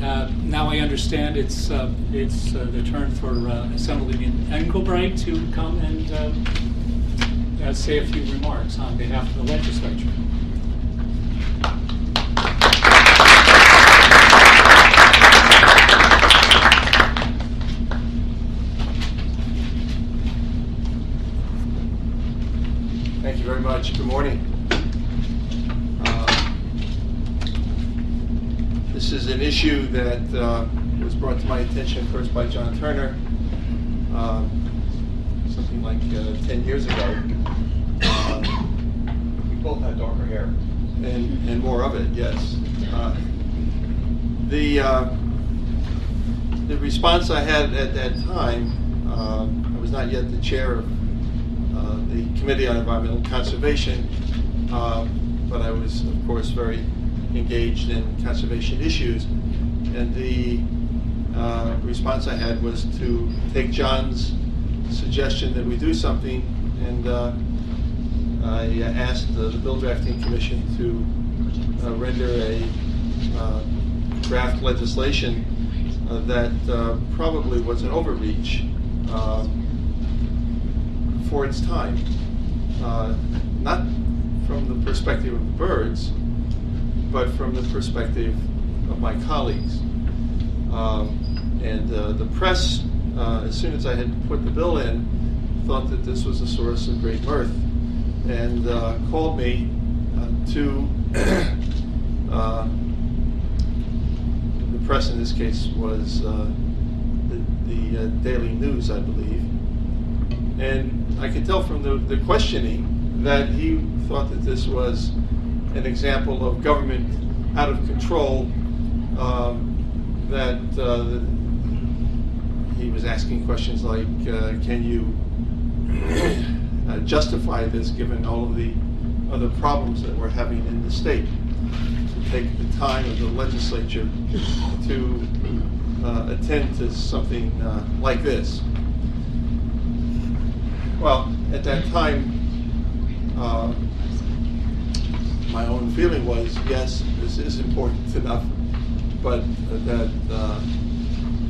Now I understand it's the turn for Assemblyman Englebright to come and say a few remarks on behalf of the legislature. Thank you very much. Good morning. This is an issue that was brought to my attention first by John Turner something like 10 years ago. We both had darker hair. And more of it, yes. The response I had at that time, I was not yet the chair of the Committee on Environmental Conservation, but I was, of course, very engaged in conservation issues. And the response I had was to take John's suggestion that we do something, and I asked the Bill Drafting Commission to render a draft legislation that probably was an overreach for its time, not from the perspective of the birds, but from the perspective of my colleagues. And the press, as soon as I had put the bill in, thought that this was a source of great mirth, and called me to the press. In this case was the Daily News, I believe. And I could tell from the questioning that he thought that this was an example of government out of control, that he was asking questions like, can you justify this given all of the other problems that we're having in the state? To take the time of the legislature to attend to something like this. Well, at that time, my own feeling was, yes, this is important enough, but that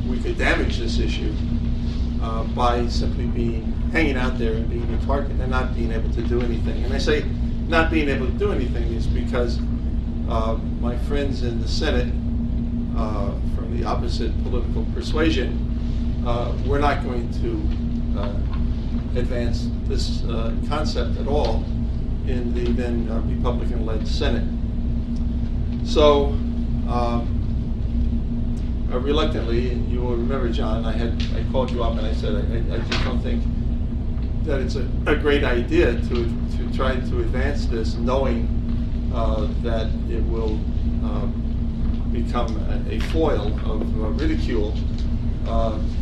we could damage this issue by simply hanging out there and being a target and not being able to do anything. And I say not being able to do anything is because my friends in the Senate from the opposite political persuasion were not going to advance this concept at all in the then Republican-led Senate. So reluctantly, and you will remember, John, I called you up and I said I just don't think that it's a great idea to try to advance this, knowing that it will become a foil of ridicule,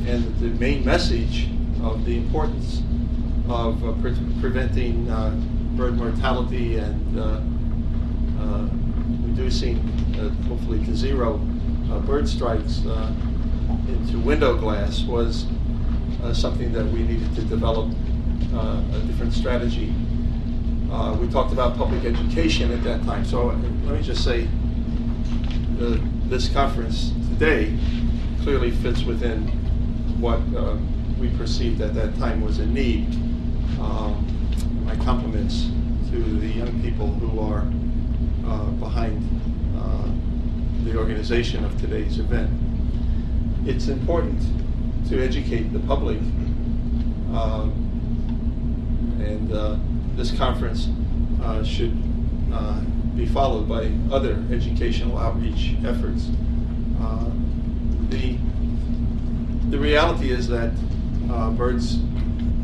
and the main message of the importance of preventing bird mortality and reducing, hopefully to zero, bird strikes into window glass was something that we needed to develop a different strategy. We talked about public education at that time. So let me just say, this conference today clearly fits within what we perceived at that time was a need. My compliments to the young people who are behind the organization of today's event. It's important to educate the public, and this conference should be followed by other educational outreach efforts. The reality is that birds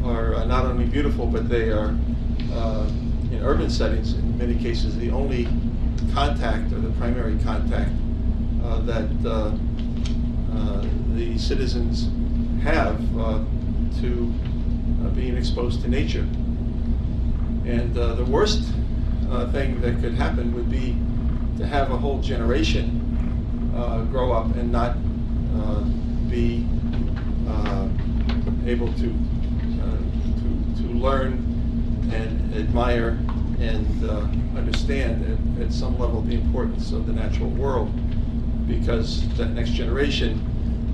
are not only beautiful, but they are, in urban settings, in many cases, the only contact or the primary contact that the citizens have to being exposed to nature. And the worst thing that could happen would be to have a whole generation grow up and not be able to learn and admire and understand at some level the importance of the natural world, because that next generation,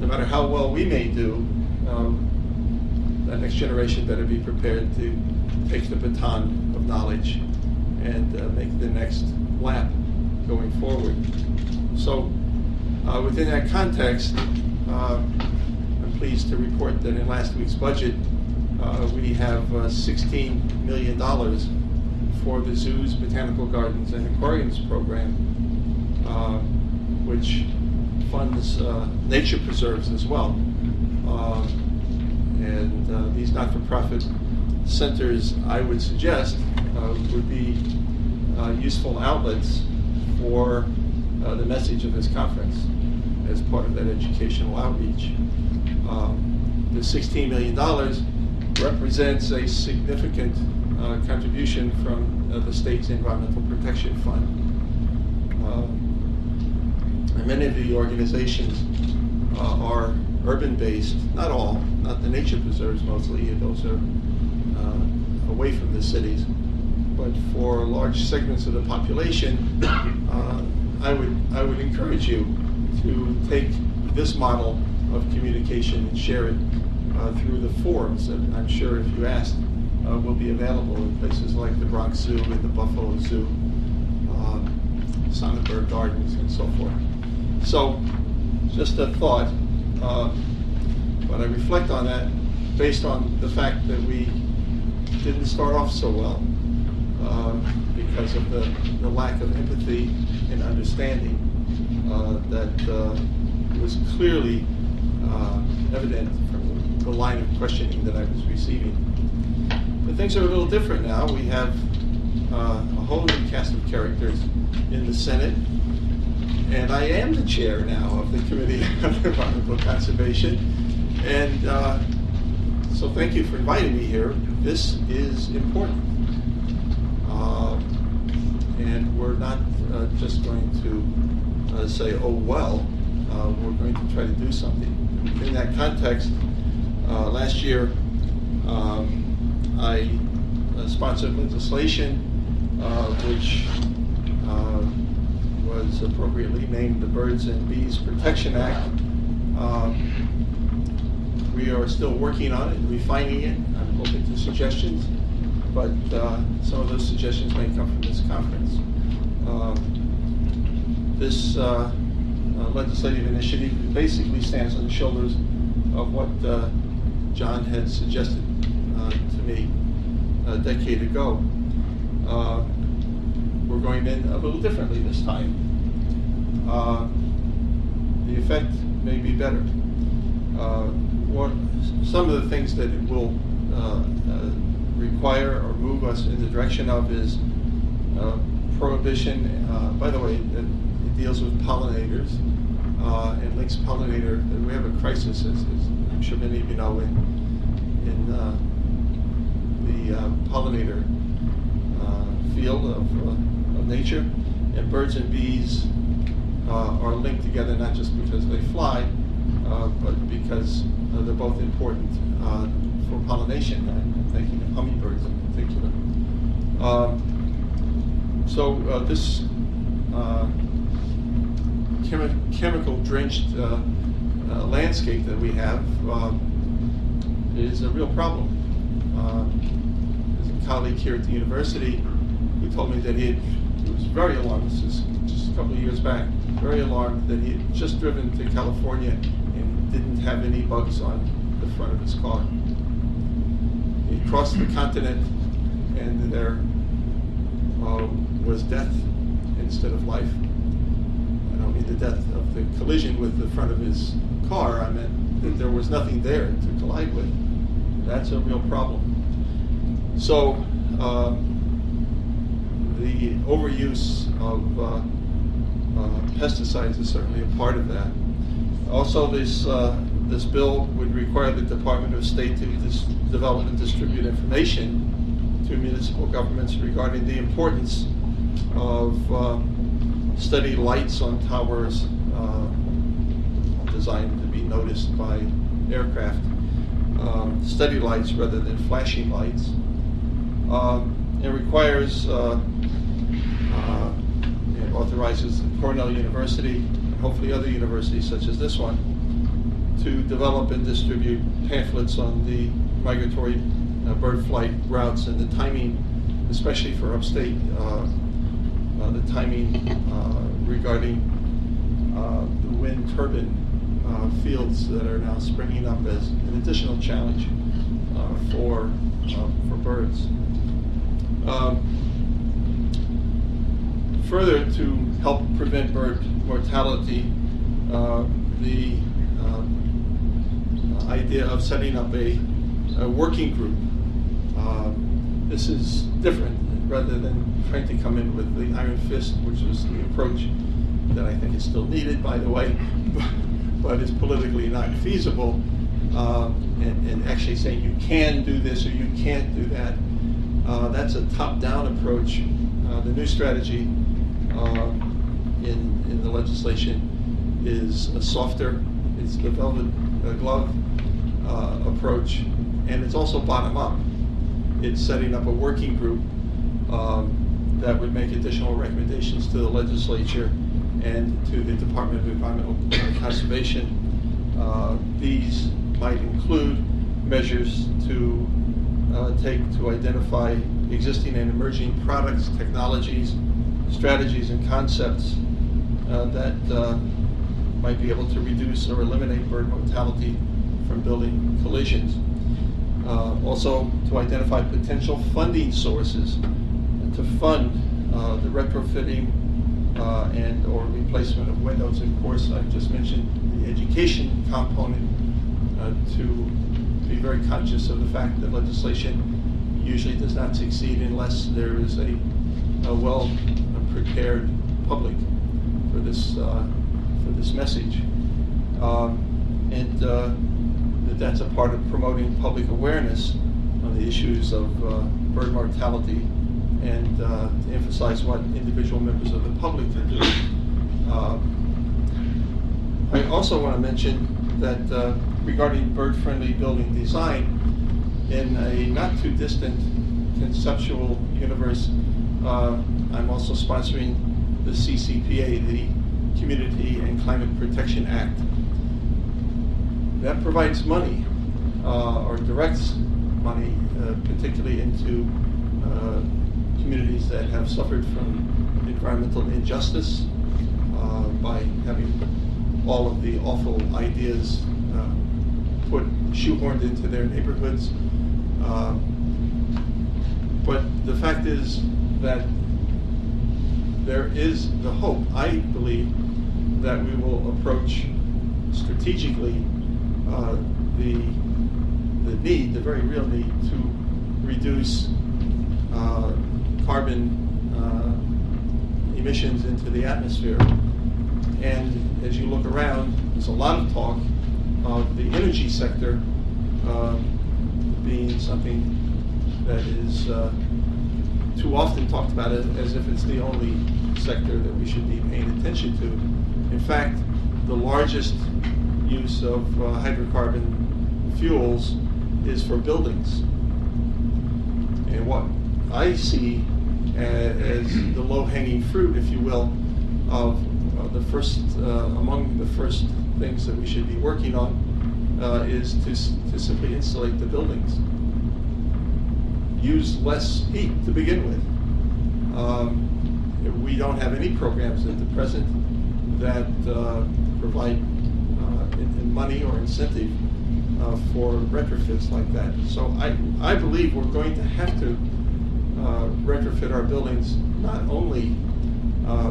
no matter how well we may do, that next generation better be prepared to take the baton of knowledge and make the next lap going forward. So within that context, I'm pleased to report that in last week's budget, we have $16 million for the zoos, botanical gardens, and aquariums program, which funds nature preserves as well. And these not-for-profit centers, I would suggest, would be useful outlets for the message of this conference as part of that educational outreach. The $16 million represents a significant contribution from the state's Environmental Protection Fund. And many of the organizations are urban-based, not all, not the nature preserves mostly, those are away from the cities, but for large segments of the population, I would encourage you to take this model of communication and share it through the forums that I'm sure if you asked will be available in places like the Bronx Zoo and the Buffalo Zoo, Sonnenberg Gardens, and so forth. So, just a thought, but I reflect on that based on the fact that we didn't start off so well because of the lack of empathy and understanding that was clearly evident from the line of questioning that I was receiving. But things are a little different now. We have a whole new cast of characters in the Senate, and I am the chair now of the Committee on Environmental Conservation. And so thank you for inviting me here. This is important. And we're not just going to say, oh, well, we're going to try to do something. In that context, last year, I sponsored legislation which was appropriately named the Birds and Bees Protection Act. We are still working on it, refining it. I'm open to suggestions, but some of those suggestions may come from this conference. This legislative initiative basically stands on the shoulders of what John had suggested to me a decade ago. We're going in a little differently this time. The effect may be better. Some of the things that it will require or move us in the direction of is prohibition. By the way, it deals with pollinators and links pollinator. We have a crisis, as I'm sure many of you know, in the pollinator field of nature. And birds and bees are linked together not just because they fly, but because they're both important for pollination. I'm thinking of hummingbirds in particular. So this chemical-drenched landscape that we have is a real problem. There's a colleague here at the university who told me that he was very alarmed, this is just a couple of years back, very alarmed that he had just driven to California and didn't have any bugs on the front of his car. He crossed the continent and there was death instead of life. I don't mean the death of the collision with the front of his car, I meant that there was nothing there to collide with. That's a real problem. So the overuse of pesticides is certainly a part of that. Also, this bill would require the Department of State to develop and distribute information to municipal governments regarding the importance of steady lights on towers designed to be noticed by aircraft. Steady lights rather than flashing lights. It requires, it authorizes Cornell University, and hopefully other universities such as this one, to develop and distribute pamphlets on the migratory bird flight routes and the timing, especially for upstate, the timing regarding the wind turbine fields that are now springing up as an additional challenge for birds. Further, to help prevent bird mortality, the idea of setting up a working group. This is different, rather than trying to come in with the iron fist, which was the approach that I think is still needed, by the way, but is politically not feasible, and actually saying you can do this or you can't do that. That's a top-down approach. The new strategy in the legislation is a softer, it's the velvet glove approach, and it's also bottom-up. It's setting up a working group that would make additional recommendations to the legislature and to the Department of Environmental Conservation. These might include measures to take to identify existing and emerging products, technologies, strategies, and concepts that might be able to reduce or eliminate bird mortality from building collisions. Also, to identify potential funding sources to fund the retrofitting and or replacement of windows. Of course, I've just mentioned the education component, to be very conscious of the fact that legislation usually does not succeed unless there is a well-prepared public for this message. That's a part of promoting public awareness on the issues of bird mortality, and to emphasize what individual members of the public can do. I also want to mention that regarding bird-friendly building design, in a not too distant conceptual universe, I'm also sponsoring the CCPA, the Community and Climate Protection Act. That provides money, or directs money, particularly into communities that have suffered from environmental injustice by having all of the awful ideas shoehorned into their neighborhoods. But the fact is that there is the hope, I believe, that we will approach strategically the very real need to reduce carbon emissions into the atmosphere. And as you look around, there's a lot of talk of the energy sector being something that is too often talked about as if it's the only sector that we should be paying attention to. In fact, the largest use of hydrocarbon fuels is for buildings. And what I see as the low-hanging fruit, if you will, of the first, among the first things that we should be working on is to simply insulate the buildings. Use less heat to begin with. We don't have any programs at the present that provide money or incentive for retrofits like that. So I believe we're going to have to retrofit our buildings not only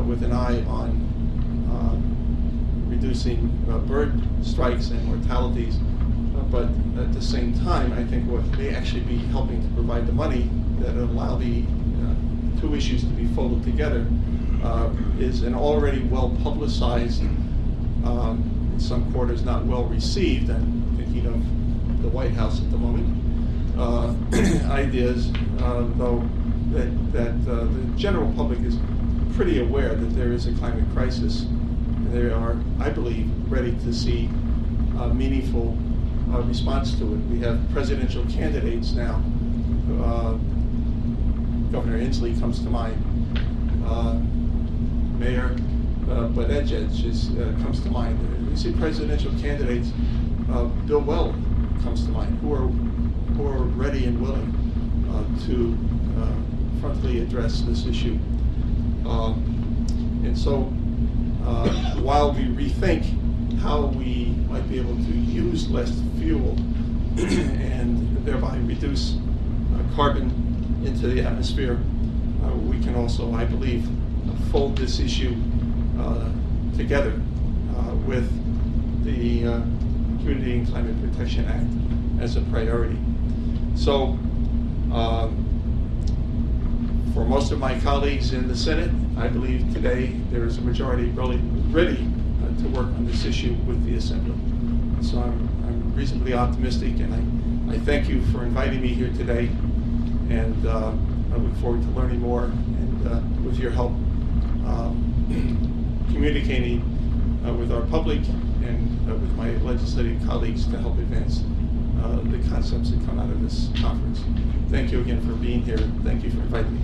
with an eye on reducing bird strikes and mortalities, but at the same time, I think what may actually be helping to provide the money that will allow the two issues to be folded together is an already well-publicized, in some quarters not well received, I'm thinking of the White House at the moment, ideas, though that the general public is pretty aware that there is a climate crisis. And they are, I believe, ready to see a meaningful response to it. We have presidential candidates now Governor Inslee comes to mind. Mayor Buttigieg comes to mind. We see presidential candidates. Bill Weld comes to mind, who are ready and willing to frontally address this issue. And so, while we rethink how we might be able to use less fuel and thereby reduce carbon into the atmosphere, we can also, I believe, fold this issue together with the Community and Climate Protection Act as a priority. So, for most of my colleagues in the Senate, I believe today there is a majority really ready to work on this issue with the Assembly. So I'm reasonably optimistic, and I thank you for inviting me here today, and I look forward to learning more and with your help communicating with our public and with my legislative colleagues to help advance the concepts that come out of this conference. Thank you again for being here. Thank you for inviting me.